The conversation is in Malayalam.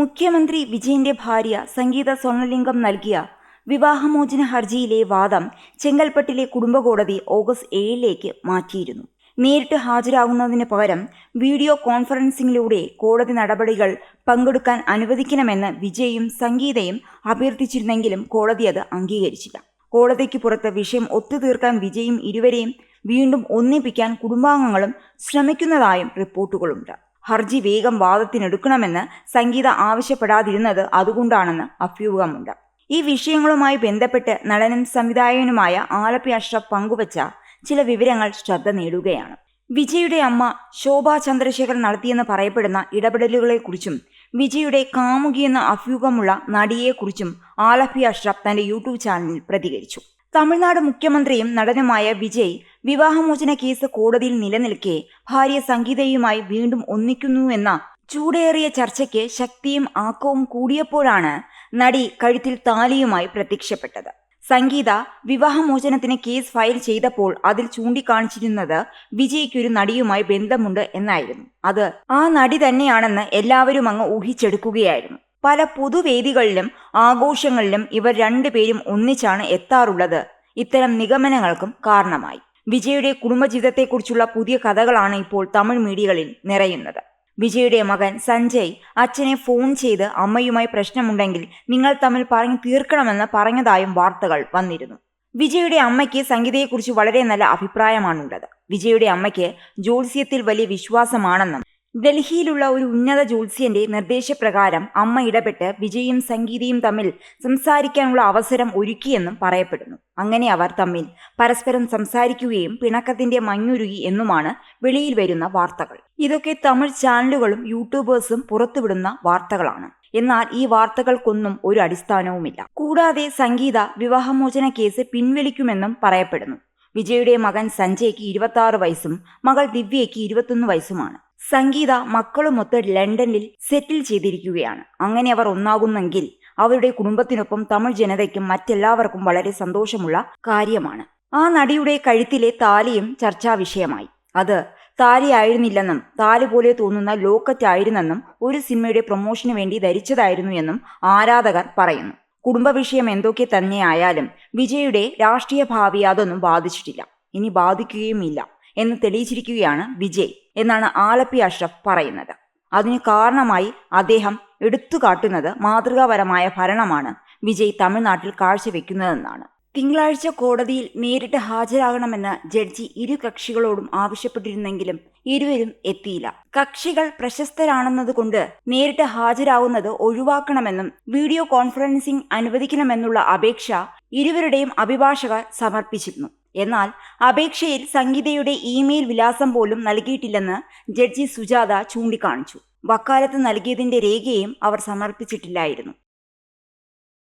മുഖ്യമന്ത്രി വിജയന്റെ ഭാര്യ സംഗീത സ്വർണലിംഗം നൽകിയ വിവാഹമോചന ഹർജിയിലെ വാദം ചെങ്കൽപ്പട്ടിലെ കുടുംബകോടതി ഓഗസ്റ്റ് 7 മാറ്റിയിരുന്നു. നേരിട്ട് ഹാജരാകുന്നതിന് പകരം വീഡിയോ കോൺഫറൻസിംഗിലൂടെ കോടതി നടപടികൾ പങ്കെടുക്കാൻ അനുവദിക്കണമെന്ന് വിജയും സംഗീതയും അഭ്യർത്ഥിച്ചിരുന്നെങ്കിലും കോടതി അത് അംഗീകരിച്ചില്ല. കോടതിക്ക് പുറത്ത് വിഷയം ഒത്തുതീർക്കാൻ വിജയും ഇരുവരെയും വീണ്ടും ഒന്നിപ്പിക്കാൻ കുടുംബാംഗങ്ങളും ശ്രമിക്കുന്നതായും റിപ്പോർട്ടുകളുണ്ട്. ഹർജി വേഗം വാദത്തിനെടുക്കണമെന്ന് സംഗീത ആവശ്യപ്പെടാതിരുന്നത് അതുകൊണ്ടാണെന്ന് അഭ്യൂഹമുണ്ട്. ഈ വിഷയങ്ങളുമായി ബന്ധപ്പെട്ട് നടനും സംവിധായകനുമായ ആലപ്പി അഷ്റഫ് പങ്കുവച്ച ചില വിവരങ്ങൾ ശ്രദ്ധ നേടുകയാണ്. വിജയുടെ അമ്മ ശോഭാ ചന്ദ്രശേഖർ നടത്തിയെന്ന് പറയപ്പെടുന്ന ഇടപെടലുകളെക്കുറിച്ചും വിജയുടെ കാമുകിയെന്ന അഭ്യൂഹമുള്ള നടിയെക്കുറിച്ചും ആലപ്പി അഷ്റഫ് തന്റെ യൂട്യൂബ് ചാനലിൽ പ്രതികരിച്ചു. തമിഴ്നാട് മുഖ്യമന്ത്രിയും നടനുമായ വിജയ് വിവാഹമോചന കേസ് കോടതിയിൽ നിലനിൽക്കെ ഭാര്യ സംഗീതയുമായി വീണ്ടും ഒന്നിക്കുന്നുവെന്ന ചൂടേറിയ ചർച്ചയ്ക്ക് ശക്തിയും ആക്കവും കൂടിയപ്പോഴാണ് നടി കഴുത്തിൽ താലിയുമായി പ്രത്യക്ഷപ്പെട്ടത്. സംഗീത വിവാഹമോചനത്തിന് കേസ് ഫയൽ ചെയ്തപ്പോൾ അതിൽ ചൂണ്ടിക്കാണിച്ചിരുന്നത് വിജയ്ക്കൊരു നടിയുമായി ബന്ധമുണ്ട് എന്നായിരുന്നു. അത് ആ നടി തന്നെയാണെന്ന് എല്ലാവരും അങ്ങ് ഊഹിച്ചെടുക്കുകയായിരുന്നു. പല പൊതുവേദികളിലും ആഘോഷങ്ങളിലും ഇവർ രണ്ടുപേരും ഒന്നിച്ചാണ് എത്താറുള്ളത് ഇത്തരം നിഗമനങ്ങൾക്കും കാരണമായി. വിജയുടെ കുടുംബജീവിതത്തെക്കുറിച്ചുള്ള പുതിയ കഥകളാണ് ഇപ്പോൾ തമിഴ് മീഡിയകളിൽ നിറയുന്നത്. വിജയുടെ മകൻ സഞ്ജയ് അച്ഛനെ ഫോൺ ചെയ്ത് അമ്മയുമായി പ്രശ്നമുണ്ടെങ്കിൽ നിങ്ങൾ തമ്മിൽ പറഞ്ഞു തീർക്കണമെന്ന് പറഞ്ഞതായും വാർത്തകൾ വന്നിരുന്നു. വിജയുടെ അമ്മയ്ക്ക് സംഗീതയെക്കുറിച്ച് വളരെ നല്ല അഭിപ്രായമാണുള്ളത്. വിജയുടെ അമ്മയ്ക്ക് ജ്യോത്സ്യത്തിൽ വലിയ വിശ്വാസമാണെന്നും ഡൽഹിയിലുള്ള ഒരു ഉന്നത ജ്യോത്സ്യന്റെ നിർദ്ദേശപ്രകാരം അമ്മ ഇടപെട്ട് വിജയും സംഗീതയും തമ്മിൽ സംസാരിക്കാനുള്ള അവസരം ഒരുക്കിയെന്നും പറയപ്പെടുന്നു. അങ്ങനെ അവർ തമ്മിൽ പരസ്പരം സംസാരിക്കുകയും പിണക്കത്തിന്റെ മഞ്ഞുരുകി എന്നുമാണ് വെളിയിൽ വരുന്ന വാർത്തകൾ. ഇതൊക്കെ തമിഴ് ചാനലുകളും യൂട്യൂബേഴ്സും പുറത്തുവിടുന്ന വാർത്തകളാണ്. എന്നാൽ ഈ വാർത്തകൾക്കൊന്നും ഒരു അടിസ്ഥാനവുമില്ല. കൂടാതെ സംഗീത വിവാഹമോചന കേസ് പിൻവലിക്കുമെന്നും പറയപ്പെടുന്നു. വിജയുടെ മകൻ സഞ്ജയ്ക്ക് 26 വയസ്സും മകൾ ദിവ്യയ്ക്ക് 21 വയസ്സുമാണ്. സംഗീത മക്കളുമൊത്ത് ലണ്ടനിൽ സെറ്റിൽ ചെയ്തിരിക്കുകയാണ്. അങ്ങനെ അവർ ഒന്നാകുന്നെങ്കിൽ അവരുടെ കുടുംബത്തിനൊപ്പം തമിഴ് ജനതയ്ക്കും മറ്റെല്ലാവർക്കും വളരെ സന്തോഷമുള്ള കാര്യമാണ്. ആ നടിയുടെ കഴുത്തിലെ താലിയും ചർച്ചാ വിഷയമായി. അത് താലിയായിരുന്നില്ലെന്നും താലി പോലെ തോന്നുന്ന ലോക്കറ്റ് ആയിരുന്നെന്നും ഒരു സിനിമയുടെ പ്രൊമോഷന് വേണ്ടി ധരിച്ചതായിരുന്നു എന്നും ആരാധകർ പറയുന്നു. കുടുംബ വിഷയം എന്തൊക്കെ തന്നെയായാലും വിജയുടെ രാഷ്ട്രീയ ഭാവി അതൊന്നും ബാധിച്ചിട്ടില്ല, ഇനി ബാധിക്കുകയുമില്ല എന്ന് തെളിയിച്ചിരിക്കുകയാണ് വിജയ് എന്നാണ് ആലപ്പി അഷ്റഫ് പറയുന്നത്. അതിന് കാരണമായി അദ്ദേഹം എടുത്തുകാട്ടുന്നത് മാതൃകാപരമായ ഭരണമാണ് വിജയ് തമിഴ്നാട്ടിൽ കാഴ്ചവെക്കുന്നതെന്നാണ്. തിങ്കളാഴ്ച കോടതിയിൽ നേരിട്ട് ഹാജരാകണമെന്ന് ജഡ്ജി ഇരു കക്ഷികളോടും ആവശ്യപ്പെട്ടിരുന്നെങ്കിലും ഇരുവരും എത്തിയില്ല. കക്ഷികൾ പ്രശസ്തരാണെന്നതുകൊണ്ട് നേരിട്ട് ഹാജരാകുന്നത് ഒഴിവാക്കണമെന്നും വീഡിയോ കോൺഫറൻസിംഗ് അനുവദിക്കണമെന്നുള്ള അപേക്ഷ ഇരുവരുടെയും അഭിഭാഷകർ സമർപ്പിച്ചിരുന്നു. എന്നാൽ അപേക്ഷയിൽ സംഗീതയുടെ ഇമെയിൽ വിലാസം പോലും നൽകിയിട്ടില്ലെന്ന് ജഡ്ജി സുജാത ചൂണ്ടിക്കാണിച്ചു. വക്കാലത്ത് നൽകിയതിന്റെ രേഖയും അവർ സമർപ്പിച്ചിട്ടില്ലായിരുന്നു.